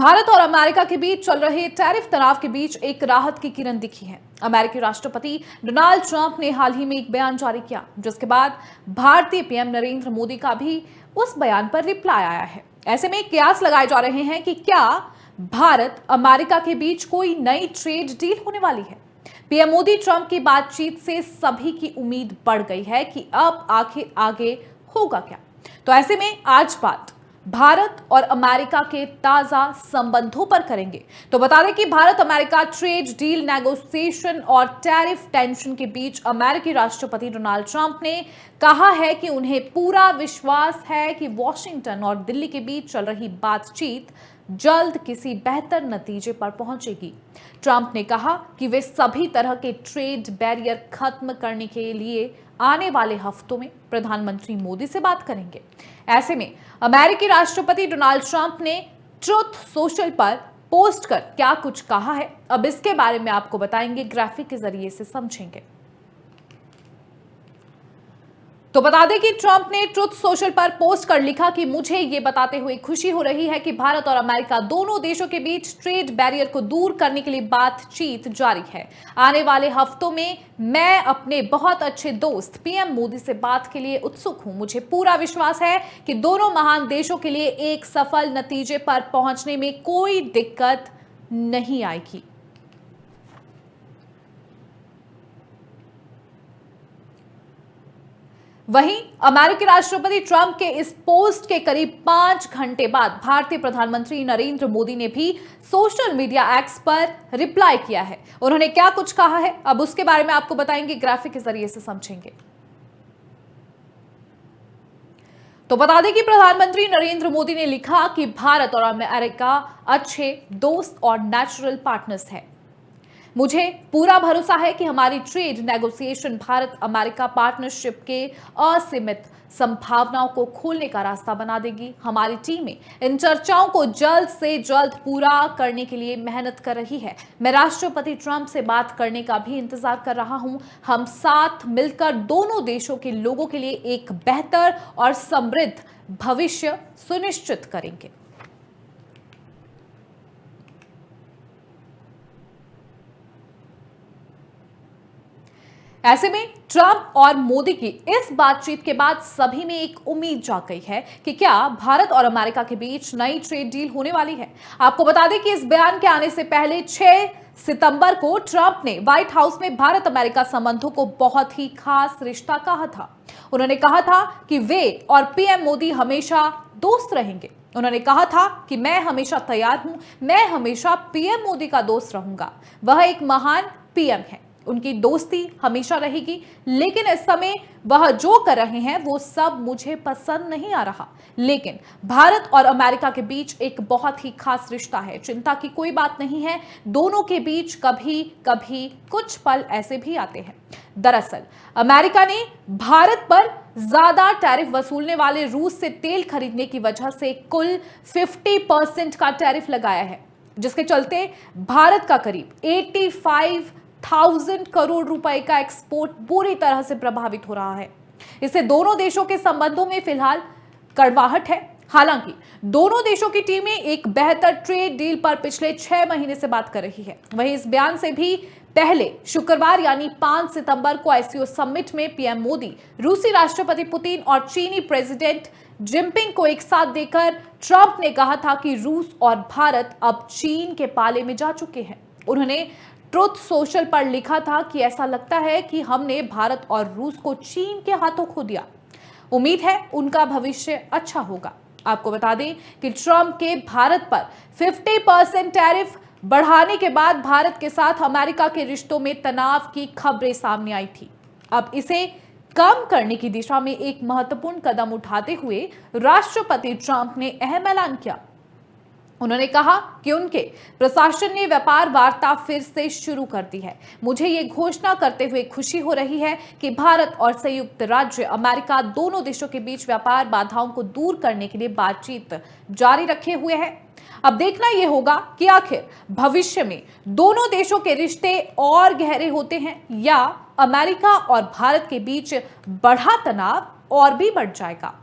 भारत और अमेरिका के बीच चल रहे टैरिफ तनाव के बीच एक राहत की किरण दिखी है। अमेरिकी राष्ट्रपति डोनाल्ड ट्रंप ने हाल ही में एक बयान जारी किया, जिसके बाद भारतीय पीएम नरेंद्र मोदी का भी उस बयान पर रिप्लाई आया है। ऐसे में कयास लगाए जा रहे हैं कि क्या भारत अमेरिका के बीच कोई नई ट्रेड डील होने वाली है। पीएम मोदी ट्रंप की बातचीत से सभी की उम्मीद बढ़ गई है कि अब आखिर आगे होगा क्या। तो ऐसे में आज बात भारत और अमेरिका के ताजा संबंधों पर करेंगे। तो बता दें कि Bharat America trade deal negotiation और टैरिफ टेंशन के बीच अमेरिकी राष्ट्रपति डोनाल्ड ट्रंप ने कहा है कि उन्हें पूरा विश्वास है कि वॉशिंगटन और दिल्ली के बीच चल रही बातचीत जल्द किसी बेहतर नतीजे पर पहुंचेगी। ट्रंप ने कहा कि वे सभी तरह के ट्रेड बैरियर खत्म करने के लिए आने वाले हफ्तों में प्रधानमंत्री मोदी से बात करेंगे। ऐसे में अमेरिकी राष्ट्रपति डोनाल्ड ट्रंप ने ट्रुथ सोशल पर पोस्ट कर क्या कुछ कहा है, अब इसके बारे में आपको बताएंगे, ग्राफिक के जरिए से समझेंगे। तो बता दें कि ट्रंप ने ट्रुथ सोशल पर पोस्ट कर लिखा कि मुझे ये बताते हुए खुशी हो रही है कि भारत और अमेरिका दोनों देशों के बीच ट्रेड बैरियर को दूर करने के लिए बातचीत जारी है। आने वाले हफ्तों में मैं अपने बहुत अच्छे दोस्त पीएम मोदी से बात के लिए उत्सुक हूं। मुझे पूरा विश्वास है कि दोनों महान देशों के लिए एक सफल नतीजे पर पहुंचने में कोई दिक्कत नहीं आएगी। वहीं अमेरिकी राष्ट्रपति ट्रंप के इस पोस्ट के करीब 5 घंटे बाद भारतीय प्रधानमंत्री नरेंद्र मोदी ने भी सोशल मीडिया एक्स पर रिप्लाई किया है। उन्होंने क्या कुछ कहा है, अब उसके बारे में आपको बताएंगे, ग्राफिक के जरिए से समझेंगे। तो बता दें कि प्रधानमंत्री नरेंद्र मोदी ने लिखा कि भारत और अमेरिका अच्छे दोस्त और नेचुरल पार्टनर्स हैं। मुझे पूरा भरोसा है कि हमारी trade negotiation Bharat America partnership के असीमित संभावनाओं को खोलने का रास्ता बना देगी। हमारी टीमें इन चर्चाओं को जल्द से जल्द पूरा करने के लिए मेहनत कर रही है। मैं राष्ट्रपति ट्रंप से बात करने का भी इंतजार कर रहा हूं। हम साथ मिलकर दोनों देशों के लोगों के लिए एक बेहतर और समृद्ध भविष्य सुनिश्चित करेंगे। ऐसे में ट्रंप और मोदी की इस बातचीत के बाद सभी में एक उम्मीद जाग गई है कि क्या भारत और अमेरिका के बीच नई ट्रेड डील होने वाली है। आपको बता दें कि इस बयान के आने से पहले 6 सितंबर को ट्रंप ने व्हाइट हाउस में भारत अमेरिका संबंधों को बहुत ही खास रिश्ता कहा था। उन्होंने कहा था कि वे और पीएम मोदी हमेशा दोस्त रहेंगे। उन्होंने कहा था कि मैं हमेशा तैयार हूं, मैं हमेशा पीएम मोदी का दोस्त रहूंगा। वह एक महान पीएम है, उनकी दोस्ती हमेशा रहेगी, लेकिन इस समय वह जो कर रहे हैं वो सब मुझे पसंद नहीं आ रहा। लेकिन भारत और अमेरिका के बीच एक बहुत ही खास रिश्ता है, चिंता की कोई बात नहीं है। दोनों के बीच कभी कभी कुछ पल ऐसे भी आते हैं। दरअसल अमेरिका ने भारत पर ज्यादा टैरिफ वसूलने वाले रूस से तेल खरीदने की वजह से कुल 50% का टैरिफ लगाया है, जिसके चलते भारत का करीब 85,000 करोड़ रुपए का एक्सपोर्ट बुरी तरह से प्रभावित हो रहा है। इससे दोनों देशों के संबंधों में फिलहाल कड़वाहट है। हालांकि दोनों देशों की टीमें एक बेहतर ट्रेड डील पर पिछले 6 महीने से बात कर रही है। वहीं इस बयान से भी पहले शुक्रवार यानी 5 सितंबर को आईसीओ समिट में पीएम मोदी, रूसी राष्ट्रपति पुतिन और चीनी प्रेसिडेंट जिनपिंग को एक साथ देकर ट्रंप ने कहा था कि रूस और भारत अब चीन के पाले में जा चुके हैं। उन्होंने ट्रुथ सोशल पर लिखा था कि ऐसा लगता है कि हमने भारत और रूस को चीन के हाथों खो दिया। उम्मीद है उनका भविष्य अच्छा होगा। आपको बता दें कि ट्रंप के भारत पर 50% टैरिफ बढ़ाने के बाद भारत के साथ अमेरिका के रिश्तों में तनाव की खबरें सामने आई थी। अब इसे कम करने की दिशा में एक महत्वपूर्ण कदम उठाते हुए राष्ट्रपति ट्रंप ने अहम ऐलान किया। उन्होंने कहा कि उनके प्रशासन ने व्यापार वार्ता फिर से शुरू कर दी है। मुझे ये घोषणा करते हुए खुशी हो रही है कि भारत और संयुक्त राज्य अमेरिका दोनों देशों के बीच व्यापार बाधाओं को दूर करने के लिए बातचीत जारी रखे हुए है। अब देखना यह होगा कि आखिर भविष्य में दोनों देशों के रिश्ते और गहरे होते हैं या अमेरिका और भारत के बीच बढ़ा तनाव और भी बढ़ जाएगा।